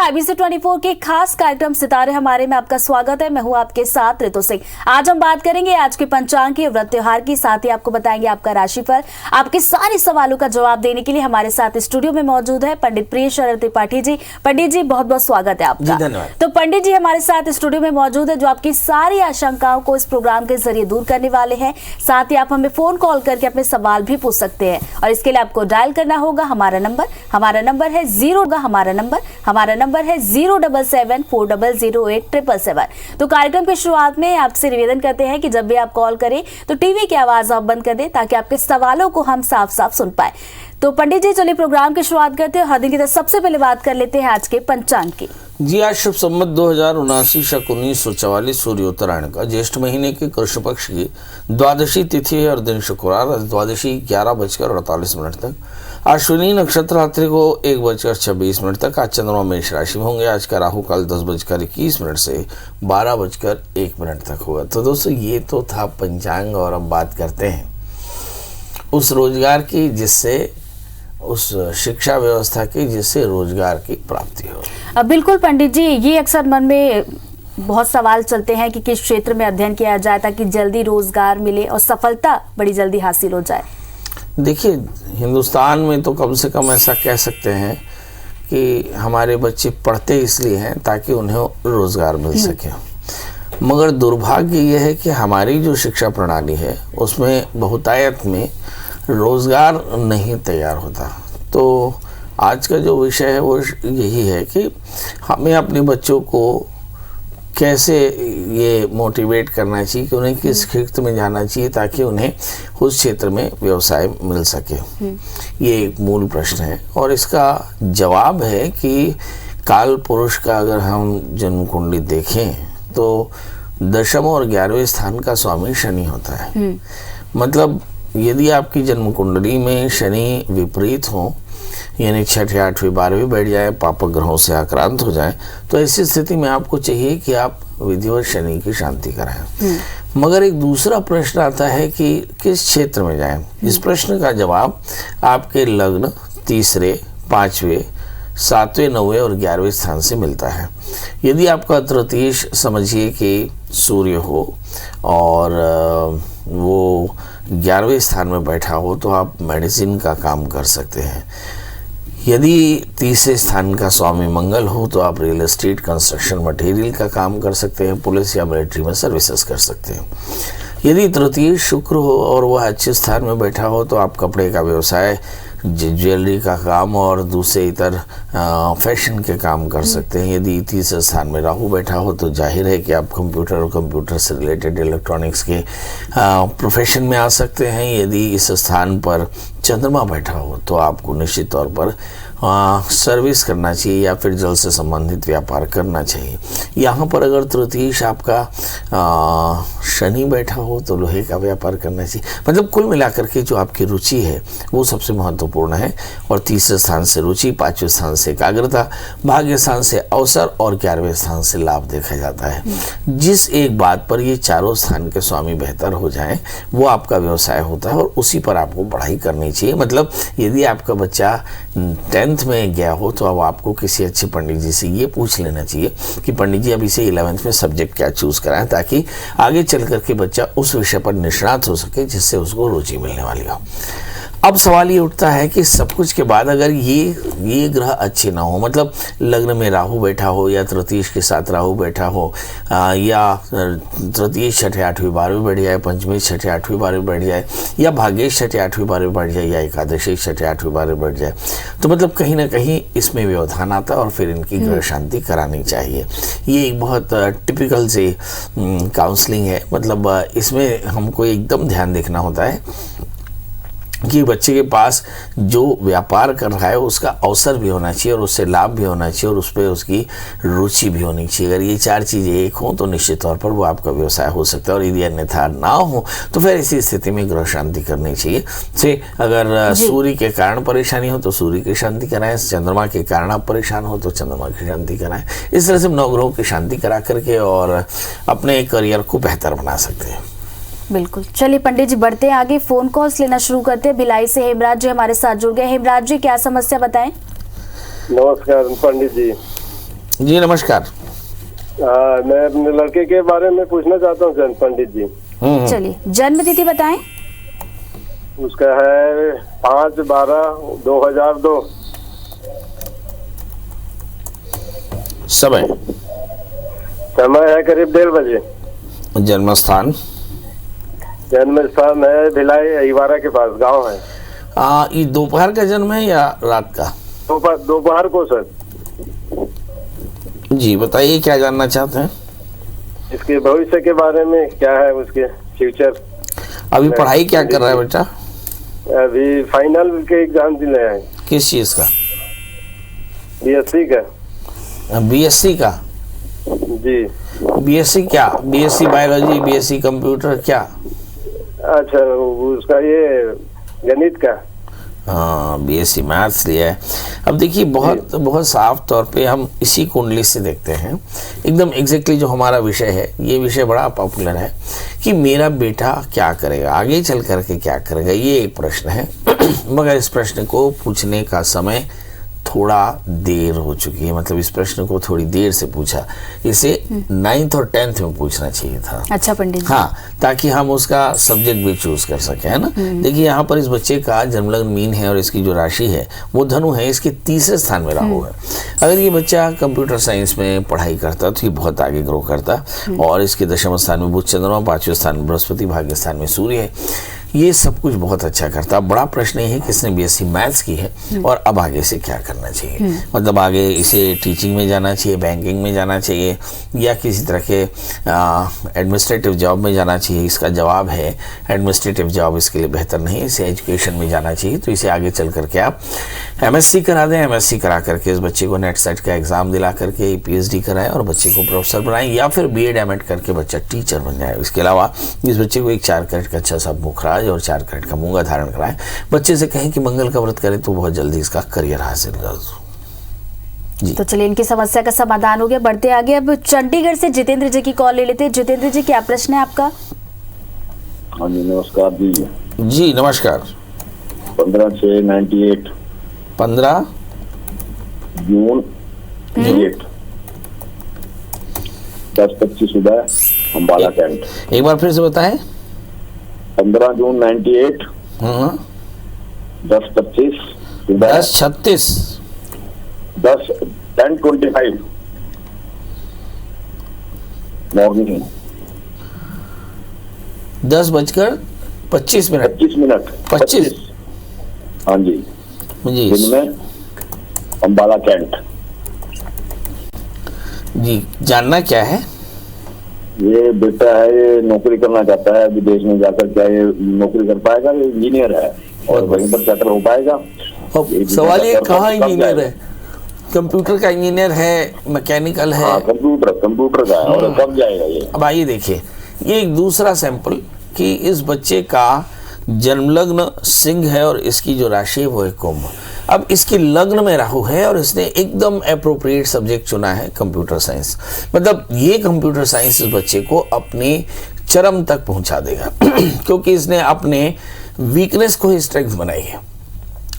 IBC 24 के खास कार्यक्रम सितारे हमारे में आपका स्वागत है। मैं हूं आपके साथ ऋतु सिंह। आज हम बात करेंगे आज के पंचांग के व्रत त्योहार की, साथ ही आपको बताएंगे आपका राशिफल। आपके सारे सवालों का जवाब देने के लिए हमारे साथ स्टूडियो में मौजूद है पंडित प्रिय शरण त्रिपाठी जी। पंडित जी बहुत बहुत स्वागत है आपका। धन्यवाद। तो पंडित जी हमारे साथ स्टूडियो में मौजूद है जो आपकी सारी आशंकाओं को इस प्रोग्राम के जरिए दूर करने वाले हैं। साथ ही आप हमें फोन कॉल करके अपने सवाल भी पूछ सकते हैं और इसके लिए आपको डायल करना होगा हमारा नंबर है 077400877। तो कार्यक्रम की शुरुआत में आपसे निवेदन करते हैं कि जब भी आप कॉल करें तो टीवी की आवाज आप बंद कर दें ताकि आपके सवालों को हम साफ साफ सुन पाए। तो पंडित जी चलिए प्रोग्राम की शुरुआत करते हैं। हर दिन की तरह सबसे पहले बात कर लेते हैं आज के पंचांग की। जी आज शुभ संवत 2079 शक 1944 सूर्य उत्तरायण का ज्येष्ठ महीने के कृष्ण पक्ष की द्वादशी तिथि है और दिन शुक्रवार। द्वादशी 11:48 तक। अश्विनी नक्षत्र रात्रि को 1:26 तक। आज चंद्रमा मेष राशि में होंगे। आज का राहु काल 10:21 से 12:01 तक होगा। तो दोस्तों ये तो था पंचांग और अब बात करते हैं उस रोजगार की जिससे, उस शिक्षा व्यवस्था की जिससे रोजगार की प्राप्ति हो। बिल्कुल पंडित जी, ये अक्सर मन में बहुत सवाल चलते हैं कि किस क्षेत्र में अध्ययन किया जाए ताकि जल्दी रोजगार मिले और सफलता बड़ी जल्दी हासिल हो जाए। देखिए हिंदुस्तान में तो कम से कम ऐसा कह सकते हैं कि हमारे बच्चे पढ़ते इसलिए हैं ताकि उन्हें रोजगार मिल सके, मगर दुर्भाग्य यह है कि हमारी जो शिक्षा प्रणाली है उसमें बहुतायत में रोजगार नहीं तैयार होता। तो आज का जो विषय है वो यही है कि हमें अपने बच्चों को कैसे ये मोटिवेट करना चाहिए कि उन्हें किस क्षेत्र में जाना चाहिए ताकि उन्हें उस क्षेत्र में व्यवसाय मिल सके। ये एक मूल प्रश्न है और इसका जवाब है कि काल पुरुष का अगर हम जन्म कुंडली देखें तो 10वें और 11वें स्थान का स्वामी शनि होता है। मतलब यदि आपकी जन्म कुंडली में शनि विपरीत हो, यानी 6ठी 8वीं 12वीं बैठ जाए, पापक ग्रहों से आक्रांत हो जाए, तो ऐसी स्थिति में आपको चाहिए कि आप विधिवत शनि की शांति कराएं। मगर एक दूसरा प्रश्न आता है कि किस क्षेत्र में जाएं। इस प्रश्न का जवाब आपके लग्न 3रे, 5वें, 7वें, 9वें और 11वें स्थान से मिलता है। यदि आपका तृतीयेश समझिए कि सूर्य हो और वो 11वें स्थान में बैठा हो तो आप मेडिसिन का काम कर सकते हैं। यदि तीसरे स्थान का स्वामी मंगल हो तो आप रियल एस्टेट, कंस्ट्रक्शन मटेरियल का काम कर सकते हैं, पुलिस या मिलिट्री में सर्विसेज कर सकते हैं। यदि तृतीय शुक्र हो और वह अच्छे स्थान में बैठा हो तो आप कपड़े का व्यवसाय, ज्वेलरी का काम और दूसरे इतर फैशन के काम कर सकते हैं। यदि तीसरे स्थान में राहु बैठा हो तो जाहिर है कि आप कंप्यूटर और कंप्यूटर से रिलेटेड इलेक्ट्रॉनिक्स के प्रोफेशन में आ सकते हैं। यदि इस स्थान पर चंद्रमा बैठा हो तो आपको निश्चित तौर पर सर्विस करना चाहिए या फिर जल से संबंधित व्यापार करना चाहिए। यहाँ पर अगर तृतीयेश आपका शनि बैठा हो तो लोहे का व्यापार करना चाहिए। मतलब कुल मिलाकर के जो आपकी रुचि है वो सबसे महत्वपूर्ण है। और तीसरे स्थान से रुचि, 5वें स्थान से एकाग्रता, भाग्य स्थान से अवसर और 11वें स्थान से लाभ देखा जाता है। जिस एक बात पर ये चारों स्थान के स्वामी बेहतर हो जाएं वो आपका व्यवसाय होता है और उसी पर आपको पढ़ाई करनी चाहिए। मतलब यदि आपका बच्चा 10th में गया हो तो अब आपको किसी अच्छे पंडित जी से ये पूछ लेना चाहिए कि पंडित जी अब इसे 11th में सब्जेक्ट क्या चूज कराएं ताकि आगे चल करके बच्चा उस विषय पर निष्णात हो सके जिससे उसको रुचि मिलने वाली हो। अब सवाल ये उठता है कि सब कुछ के बाद अगर ये ग्रह अच्छे ना हो, मतलब लग्न में राहु बैठा हो या तृतीयेश के साथ राहु बैठा हो या तृतीयेश 6ठी 8वीं 12वीं बैठ जाए, पंचमी 6ठी 8वीं 12वीं बैठ जाए या भाग्येश 6ठी 8वीं 12वीं बैठ जाए या एकादशी 6ठी 8वीं 12वीं बैठ जाए, तो मतलब कहीं ना कहीं इसमें व्यवधान आता है और फिर इनकी ग्रह शांति करानी चाहिए। ये एक बहुत टिपिकल से काउंसलिंग है। मतलब इसमें हमको एकदम ध्यान देखना होता है कि बच्चे के पास जो व्यापार कर रहा है उसका अवसर भी होना चाहिए और उससे लाभ भी होना चाहिए और उस पर उसकी रुचि भी होनी चाहिए। अगर ये चार चीज़ें एक हों तो निश्चित तौर पर वो आपका व्यवसाय हो सकता है और यदि अन्यथा ना हो तो फिर इसी स्थिति में ग्रह शांति करनी चाहिए। से अगर सूर्य के कारण परेशानी हो तो सूर्य की शांति कराएं, चंद्रमा के कारण आप परेशान हो तो चंद्रमा की शांति कराएं। इस तरह से नवग्रहों की शांति करा करके और अपने करियर को बेहतर बना सकते हैं। बिल्कुल, चलिए पंडित जी बढ़ते हैं आगे, फोन कॉल्स लेना शुरू करते हैं। भिलाई से हेमराज जी हमारे साथ जुड़ गए। हेमराज जी क्या समस्या बताएं? नमस्कार पंडित जी। जी नमस्कार। मैं अपने लड़के के बारे में पूछना चाहता हूँ पंडित जी। चलिए जन्म तिथि बताएं। उसका है 5/12/2002। समय समय है करीब 1:30 बजे। जन्म स्थान जन्म स्थान है भिलाई अहिवारा के पास गांव है। ये दोपहर का जन्म है या रात का? दोपहर को सर। जी बताइए क्या जानना चाहते हैं? इसके भविष्य के बारे में क्या है, उसके फ्यूचर। अभी पढ़ाई क्या कर रहा है बेटा? अभी फाइनल के एग्जाम दिले हैं। किस चीज का? बीएससी का। बीएससी का? जी। बीएससी क्या? बीएससी बायोलॉजी, बीएससी कंप्यूटर, क्या? अच्छा उसका ये गणित का। हाँ बीएससी मैथ्स लिया है। अब देखिए बहुत बहुत साफ तौर पे हम इसी कुंडली से देखते हैं एकदम एग्जैक्टली जो हमारा विषय है। ये विषय बड़ा पॉपुलर है कि मेरा बेटा क्या करेगा, आगे चल करके क्या करेगा, ये एक प्रश्न है। मगर इस प्रश्न को पूछने का समय थोड़ा देर हो चुकी है, मतलब इस प्रश्न को थोड़ी देर से पूछा। इसे 9th और 10th में पूछना चाहिए था। अच्छा पंडित जी। हाँ, ताकि हम उसका सब्जेक्ट भी चूज कर सके, है ना। देखिए यहाँ पर इस बच्चे का जन्मलग्न मीन है और इसकी जो राशि है वो धनु है। इसके तीसरे स्थान में राहु है। अगर ये बच्चा कंप्यूटर साइंस में पढ़ाई करता तो ये बहुत आगे ग्रो करता। और इसके दशम स्थान में बुध चंद्रमा, 5वें स्थान में बृहस्पति, भाग्य स्थान में सूर्य है। ये सब कुछ बहुत अच्छा करता। बड़ा प्रश्न ये है कि इसने बीएससी मैथ्स की है और अब आगे से क्या करना चाहिए। मतलब आगे इसे टीचिंग में जाना चाहिए, बैंकिंग में जाना चाहिए, या किसी तरह के एडमिनिस्ट्रेटिव जॉब में जाना चाहिए। इसका जवाब है एडमिनिस्ट्रेटिव जॉब इसके लिए बेहतर नहीं है, इसे एजुकेशन में जाना चाहिए। तो इसे आगे चल करके आप एमएससी करा दें। एमएससी करा करके इस बच्चे को नेट सेट का एग्जाम दिला करके पीएचडी कराएं और बच्चे को प्रोफेसर बनाएं, या फिर बीएड एमएड करके बच्चा टीचर बन जाए। इसके अलावा इस बच्चे को एक 4 कैरेट का अच्छा सा मुखराज और 4 कैरेट का मूंगा धारण कराएं। बच्चे से कहें कि मंगल का व्रत करे तो बहुत जल्दी इसका करियर हासिल कर जी। तो चलिए इनकी समस्या का समाधान हो गया। बढ़ते आगे, अब चंडीगढ़ से जितेंद्र जी की कॉल ले लेते हैं। जितेंद्र जी क्या प्रश्न है आपका? हाँ जी नमस्कार जी। जी नमस्कार। 15/6/98। 15 जून 98। 10:25 सुबह अम्बाला कैंट। एक बार फिर से बताएं। 15 जून 98। 10:25 सुबह। 10:36 10:25 मॉर्निंग। 10:25 मिनट। 25। हाँ जी जी दिन में अम्बाला कैंट। जी जानना क्या है? ये बेटा है, ये नौकरी करना चाहता है विदेश में जाकर। क्या ये नौकरी कर पाएगा? ये इंजीनियर है और वहीं पर सेटल हो पाएगा। अब सवाल ये कहाँ इंजीनियर है? कंप्यूटर का इंजीनियर है, मैकेनिकल है? कंप्यूटर का है। और कब जाएगा ये? अब आइए देखिए, ये एक दूसरा सैंपल कि इस बच्चे का जन्मलग्न सिंह है और इसकी जो राशि है वो है कुंभ। अब इसकी लग्न में राहु है और इसने एकदम अप्रोप्रिएट सब्जेक्ट चुना है कंप्यूटर साइंस। मतलब ये कंप्यूटर साइंस इस बच्चे को अपने चरम तक पहुंचा देगा क्योंकि इसने अपने वीकनेस को ही स्ट्रेंथ बनाई है।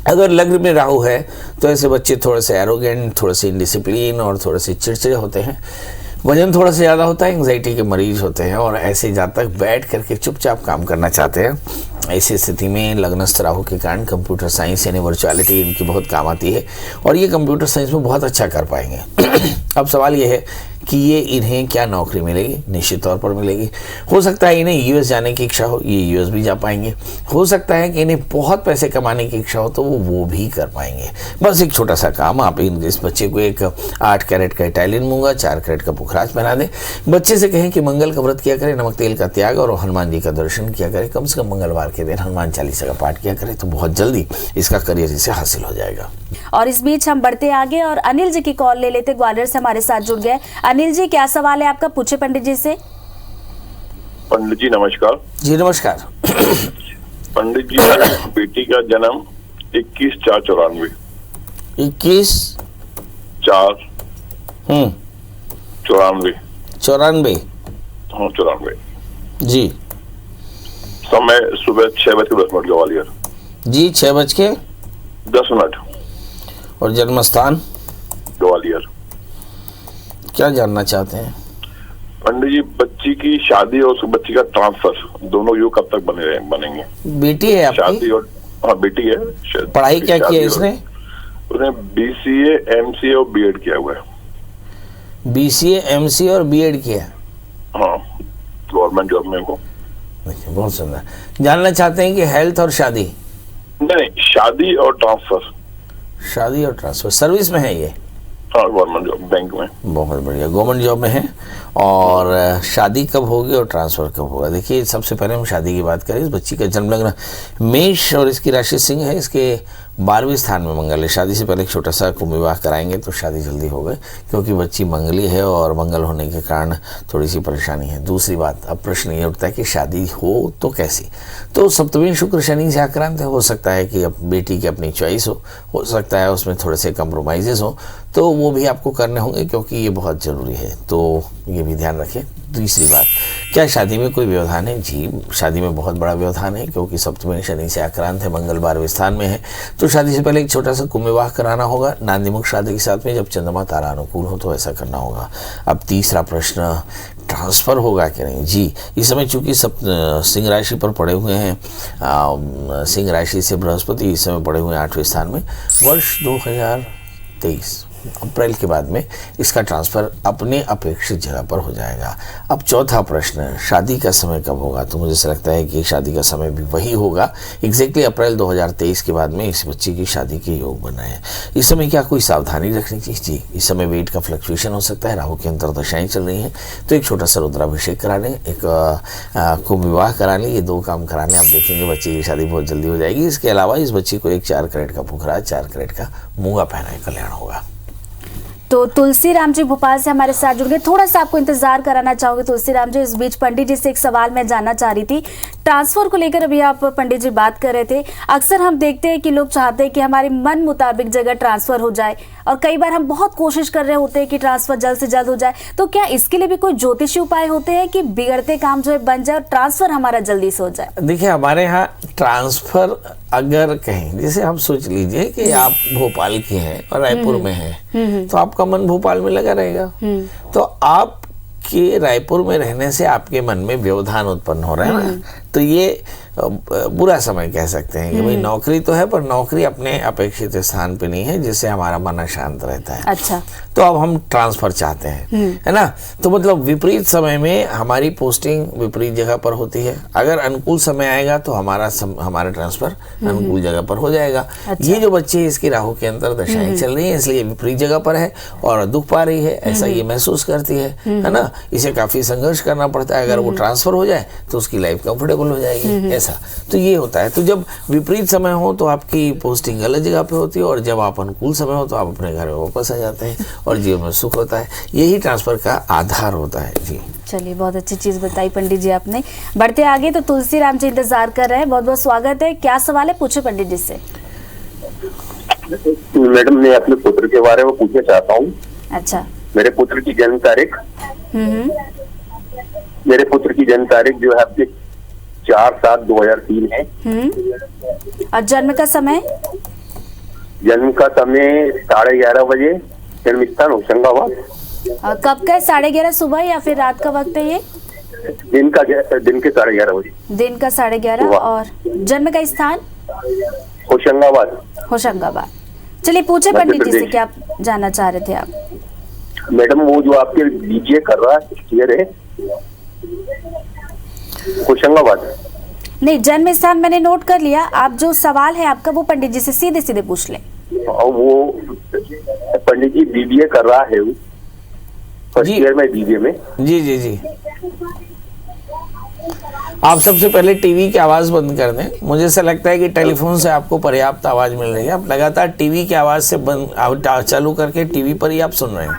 अगर लग्न में राहु है तो ऐसे बच्चे थोड़े से एरोगेंट, थोड़े से इनडिसिप्लिन और थोड़े से चिड़चिड़े होते हैं। वजन थोड़ा सा ज़्यादा होता है, एंग्जाइटी के मरीज होते हैं और ऐसे जातक बैठ करके चुपचाप काम करना चाहते हैं। ऐसी स्थिति में लग्नस्थ राहु के कारण कंप्यूटर साइंस यानी वर्चुअलिटी इनकी बहुत काम आती है और ये कंप्यूटर साइंस में बहुत अच्छा कर पाएंगे। अब सवाल ये है कि ये इन्हें क्या नौकरी मिलेगी? निश्चित तौर पर मिलेगी। हो सकता है इन्हें यूएस जाने की इच्छा हो, ये यूएस भी जा पाएंगे। हो सकता है कि इन्हें बहुत पैसे कमाने की इच्छा हो तो वो भी कर पाएंगे। बस एक छोटा सा काम, आप इस बच्चे को एक 8 कैरेट का इटालियन मूंगा, 4 कैरेट का पुखराज पहना दें। बच्चे से कहें कि मंगल का व्रत किया करें, नमक तेल का त्याग और हनुमान जी का दर्शन किया करें। कम से कम मंगलवार के दिन हनुमान चालीसा का पाठ किया करें तो बहुत जल्दी इसका करियर इसे हासिल हो जाएगा। और इस बीच हम बढ़ते आगे और अनिल जी की कॉल ले लेते। ग्वालियर से हमारे साथ जुड़ गए। अनिल जी क्या सवाल है आपका? पूछे पंडित जी से। पंडित जी नमस्कार। जी नमस्कार। पंडित जी बेटी का जन्म 21/4/94। 21/4/94। 94। हाँ 94। जी समय सुबह 6:10 ग्वालियर। जी 6:10 और और जन्म स्थान ग्वालियर। क्या जानना चाहते हैं? पंडित जी, बच्ची की शादी और उस बच्ची का ट्रांसफर दोनों योग कब तक बनेंगे? बेटी है आपकी? शादी और हाँ बेटी है। पढ़ाई क्या की है इसने? उसने BCA, MCA और B.Ed किया हुआ है। BCA, MCA और B.Ed किया है? हाँ, गवर्नमेंट जॉब में को। बहुत सुंदर। जानना चाहते हैं कि हेल्थ और शादी? नहीं, शादी और ट्रांसफर। शादी और ट्रांसफर। सर्विस में है ये? हाँ, गवर्नमेंट जॉब, बैंक में। बहुत बढ़िया, गवर्नमेंट जॉब में है। और शादी कब होगी और ट्रांसफर कब होगा? देखिए, सबसे पहले हम शादी की बात करें। इस बच्ची का जन्म लग्न मेष और इसकी राशि सिंह है। इसके 12वें स्थान में मंगल है। शादी से पहले एक छोटा सा कुंभ विवाह कराएंगे तो शादी जल्दी हो गई, क्योंकि बच्ची मंगली है और मंगल होने के कारण थोड़ी सी परेशानी है। दूसरी बात, अब प्रश्न ये उठता है कि शादी हो तो कैसी? तो सप्तमी शुक्र शनि से आक्रांत है। हो सकता है कि अब बेटी की अपनी चॉइस हो सकता है उसमें थोड़े से कंप्रोमाइजेस हो, तो वो भी आपको करने होंगे, क्योंकि ये बहुत ज़रूरी है, तो ये भी ध्यान रखें। दूसरी बात, क्या शादी में कोई व्यवधान है? जी, शादी में बहुत बड़ा व्यवधान है, क्योंकि सप्तमी शनि से आक्रांत है, मंगल 12वें स्थान में है। तो शादी से पहले एक छोटा सा कुंभ विवाह कराना होगा, नांदीमुख शादी के साथ में, जब चंद्रमा तारा अनुकूल हो तो ऐसा करना होगा। अब तीसरा प्रश्न, ट्रांसफ़र होगा कि नहीं? जी, इस समय चूंकि सिंह राशि पर पड़े हुए हैं, सिंह राशि से बृहस्पति इस समय पड़े हुए हैं 8वें स्थान में। वर्ष 2023 अप्रैल के बाद में इसका ट्रांसफ़र अपने अपेक्षित जगह पर हो जाएगा। अब चौथा प्रश्न, शादी का समय कब होगा? तो मुझे ऐसा लगता है कि शादी का समय भी वही होगा, एग्जैक्टली अप्रैल 2023 के बाद में इस बच्ची की शादी के योग बना है। इस समय क्या कोई सावधानी रखनी चाहिए? जी, इस समय वेट का फ्लक्चुएशन हो सकता है, राहु की अंतर्दशाएं चल रही हैं, तो एक छोटा सा रुद्राभिषेक करा लें, एक कुंभ विवाह करा लें। ये 2 काम करा लें, आप देखेंगे बच्ची की शादी बहुत जल्दी हो जाएगी। इसके अलावा इस बच्ची को एक 4 कैरेट का पुखरा, 4 कैरेट का मूंगा पहनाए कल्याण होगा। तो तुलसी राम जी भोपाल से हमारे साथ जुड़ गए। थोड़ा सा आपको इंतजार कराना चाहोगे तुलसी राम जी? इस बीच पंडित जी से एक सवाल मैं जानना चाह रही थी, ट्रांसफर को लेकर अभी आप पंडित जी बात कर रहे थे। अक्सर हम देखते हैं कि लोग चाहते हैं कि हमारे मन मुताबिक जगह ट्रांसफर हो जाए, और कई बार हम बहुत कोशिश कर रहे होते हैं कि ट्रांसफर जल्द से जल्द हो जाए। तो क्या इसके लिए भी कोई ज्योतिषी उपाय होते हैं कि बिगड़ते काम जो है बन जाए और ट्रांसफर हमारा जल्दी से हो जाए? देखिए, हमारे यहाँ ट्रांसफर अगर कहें, जैसे आप सोच लीजिए कि आप भोपाल के हैं और रायपुर में हैं, तो आपका मन भोपाल में लगा रहेगा। तो आपके रायपुर में रहने से आपके मन में व्यवधान उत्पन्न हो रहा है ना, तो ये बुरा समय कह सकते हैं कि भाई नौकरी तो है, पर नौकरी अपने अपेक्षित स्थान पे नहीं है, जिससे हमारा मन अशांत रहता है। अच्छा, तो अब हम ट्रांसफर चाहते हैं, है ना? तो मतलब विपरीत समय में हमारी पोस्टिंग विपरीत जगह पर होती है। अगर अनुकूल समय आएगा तो हमारा ट्रांसफर अनुकूल जगह पर हो जाएगा। अच्छा। ये जो बच्चे इसकी राहु के अंतर दशाएं चल रही है, इसलिए विपरीत जगह पर है और दुख पा रही है, ऐसा ये महसूस करती है ना? इसे काफी संघर्ष करना पड़ता है। अगर वो ट्रांसफर हो जाए तो उसकी लाइफ कंफर्टेबल हो जाएगी, ऐसा तो ये होता है। तो जब विपरीत समय हो तो आपकी पोस्टिंग अलग जगह पे होती है, और जब आप अनुकूल समय हो तो आप अपने घर में वापस आ जाते हैं और जीवन में सुख होता है। यही ट्रांसफर का आधार होता है। जी, चलिए, बहुत अच्छी चीज बताई पंडित जी आपने। बढ़ते आगे, तो तुलसी राम जी इंतजार कर रहे हैं। बहुत बहुत स्वागत है। क्या सवाल है, पूछे पंडित जी से। मैडम, मैं अपने पुत्र के बारे में पूछना चाहता हूँ। अच्छा। मेरे पुत्र की जन्म तारीख जो है आपके 4/7/2003 है। और जन्म का समय? जन्म का समय 11:30 बजे, जन्म स्थान होशंगाबाद। और कब का? 11:30 सुबह या फिर रात का वक्त है ये? दिन के 11:30 बजे। दिन का 11:30। और जन्म का स्थान? होशंगाबाद। होशंगाबाद। चलिए, पूछे पंडित जी से, क्या जानना चाह रहे थे आप? मैडम, वो जो आपके बीजे कर रहा है होशंगाबाद। नहीं, जन्म स्थान मैंने नोट कर लिया। आप जो सवाल है आपका वो पंडित जी से सीधे सीधे पूछ लें। और वो पंडित जी बीबीए कर रहा है, फर्स्ट ईयर में बीबीए में। जी जी जी। आप सबसे पहले टीवी की आवाज बंद कर दें। मुझे ऐसा लगता है कि टेलीफोन से आपको पर्याप्त आवाज मिल रही है। आप लगातार टीवी की आवाज से चालू करके टीवी पर ही आप सुन रहे हैं,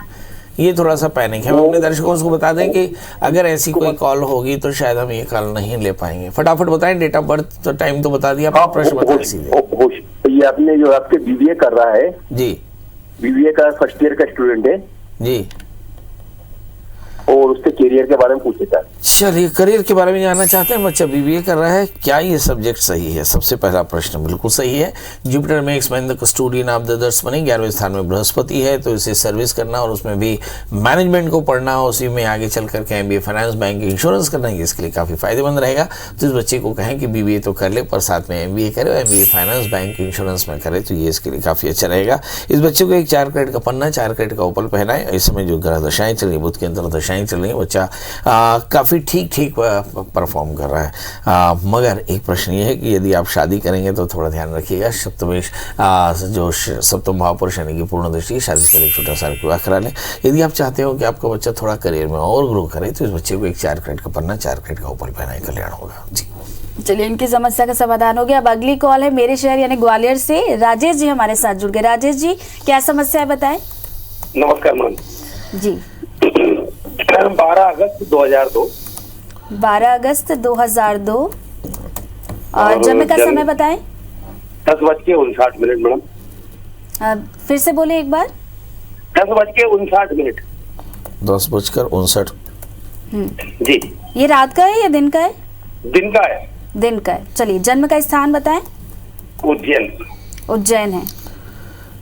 ये थोड़ा सा पैनिक है। हम अपने दर्शकों को बता दें कि अगर ऐसी कोई कॉल होगी तो शायद हम ये कॉल नहीं ले पाएंगे। फटाफट बताएं, डेट ऑफ बर्थ तो टाइम तो बता दिया, प्रश्न बताएं सीधे। ये आपने जो आपके बीबीए कर रहा है जी, बीबीए का फर्स्ट ईयर का स्टूडेंट है जी, और उसके करियर के बारे में पूछे था। चलिए, करियर के बारे में जानना चाहते हैं। बच्चा बीबीए कर रहा है, क्या ये सब्जेक्ट सही है? सबसे पहला प्रश्न बिल्कुल सही है। Jupiter makes man the custodian of the दर्स बने, 11वें स्थान में बृहस्पति है, तो इसे सर्विस करना और उसमें भी मैनेजमेंट को पढ़ना, उसी में आगे चल करके एमबीए फाइनेंस बैंक इंश्योरेंस करना, ये इसके लिए काफ़ी फायदेमंद रहेगा। तो इस बच्चे को कहें कि बीबीए तो कर ले पर साथ में एमबीए करे और एमबीए फाइनेंस बैंक इंश्योरेंस में करे, तो ये इसके लिए काफ़ी अच्छा रहेगा। इस बच्चे को एक 4 कैरेट का पन्ना, 4 कैरेट का उपल पहना है। इस समय जो ग्रह दशाएं चल रही, बुध के अंदर दशाएं चल रही है, बच्चा काफ़ी ठीक परफॉर्म कर रहा है। मगर एक प्रश्न ये है कि यदि आप शादी करेंगे तो थोड़ा ध्यान रखिएगा। सप्तमेश जो सप्तम भाव पर शनि की पूर्ण दृष्टि, शादी से पहले एक छोटा सा विवाह करा लें। यदि आप चाहते हो कि आपका बच्चा थोड़ा करियर में और ग्रो करे तो इस बच्चे को एक 4 कैरेट का पन्ना, 4 कैरेट का उपल पहनाए, कल्याण होगा जी। चलिए, इनकी समस्या का समाधान हो गया। अब अगली कॉल है मेरे शहर यानी ग्वालियर से, राजेश जी हमारे साथ जुड़ गए। राजेश जी, क्या समस्या है बताएं। नमस्कार मैम जी। 12 अगस्त 2002। 12 अगस्त 2002 और जन्म का समय बताएं। 10:59 मैडम। फिर से बोले एक बार। 10:59। 10:59 जी। ये रात का है या दिन का है? दिन का है। दिन का है। चलिए, जन्म का स्थान बताएं। उज्जैन। उज्जैन है।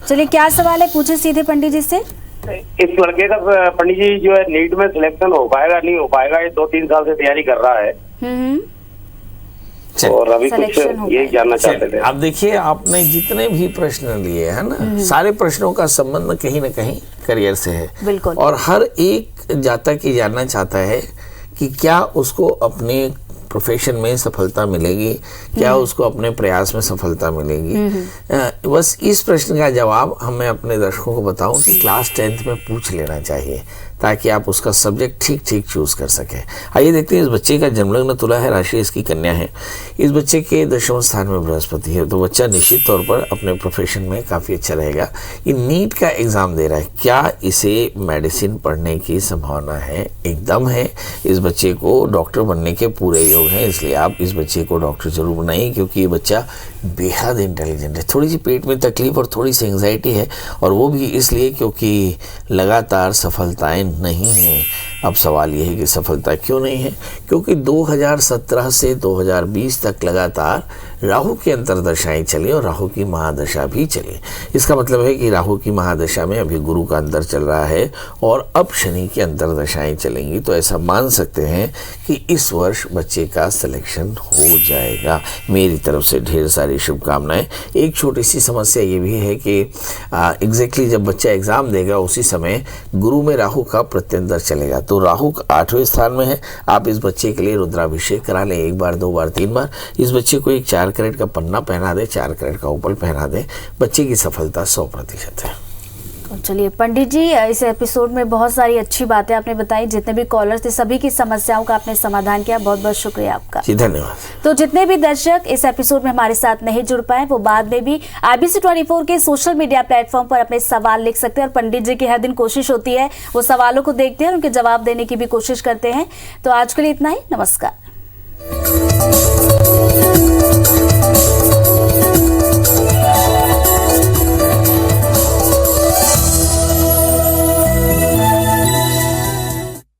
चलिए, क्या सवाल है, पूछे सीधे पंडित जी से। इस लड़के का पंडित जी जो है नीट में सिलेक्शन हो पाएगा नहीं हो पाएगा, ये 2-3 साल से तैयारी कर रहा है और अभी कुछ ये जानना चाहते थे। आप देखिए, आपने जितने भी प्रश्न लिए है ना, सारे प्रश्नों का संबंध कहीं ना कहीं करियर से है। बिल्कुल। और हर एक जातक ये जानना चाहता है कि क्या उसको अपने प्रोफेशन में सफलता मिलेगी, क्या उसको अपने प्रयास में सफलता मिलेगी। बस इस प्रश्न का जवाब हमें अपने दर्शकों को बताऊं कि क्लास 10th में पूछ लेना चाहिए, ताकि आप उसका सब्जेक्ट ठीक चूज कर सकें। आइए देखते हैं, इस बच्चे का जन्मलग्न तुला है, राशि इसकी कन्या है। इस बच्चे के 10वें स्थान में बृहस्पति है, तो बच्चा निश्चित तौर पर अपने प्रोफेशन में काफ़ी अच्छा रहेगा। ये नीट का एग्ज़ाम दे रहा है, क्या इसे मेडिसिन पढ़ने की संभावना है? एकदम है। इस बच्चे को डॉक्टर बनने के पूरे योग हैं, इसलिए आप इस बच्चे को डॉक्टर जरूर बनाइए, क्योंकि ये बच्चा बेहद इंटेलिजेंट है। थोड़ी सी पेट में तकलीफ और थोड़ी सी एंग्जाइटी है, और वो भी इसलिए क्योंकि लगातार सफलताएं नहीं है। अब सवाल यह है कि सफलता क्यों नहीं है? क्योंकि 2017 से 2020 तक लगातार राहु की अंतर्दशाएं चली और राहु की महादशा भी चली। इसका मतलब है कि राहु की महादशा में अभी गुरु का अंतर चल रहा है और अब शनि की अंतर्दशाएं चलेंगी, तो ऐसा मान सकते हैं कि इस वर्ष बच्चे का सिलेक्शन हो जाएगा। मेरी तरफ से ढेर सारी शुभकामनाएं। एक छोटी सी समस्या ये भी है कि एग्जैक्टली जब बच्चा एग्जाम देगा उसी समय गुरु में राहु का प्रत्यंतर चलेगा, तो राहु 8वें स्थान में है। आप इस बच्चे के लिए रुद्राभिषेक करा लें, 1 बार 2 बार 3 बार। इस बच्चे को एक 4 कैरेट का पन्ना पहना दे, 4 कैरेट का उपल पहना दे, बच्चे की सफलता 100% है। चलिए पंडित जी, इस एपिसोड में बहुत सारी अच्छी बातें आपने बताई, जितने भी कॉलर्स थे सभी की समस्याओं का आपने समाधान किया, बहुत बहुत शुक्रिया आपका जी, धन्यवाद। तो जितने भी दर्शक इस एपिसोड में हमारे साथ नहीं जुड़ पाए, वो बाद में भी IBC 24 के सोशल मीडिया प्लेटफॉर्म पर अपने सवाल लिख सकते हैं, और पंडित जी की हर दिन कोशिश होती है वो सवालों को देखते हैं, उनके जवाब देने की भी कोशिश करते हैं। तो आज के लिए इतना ही, नमस्कार।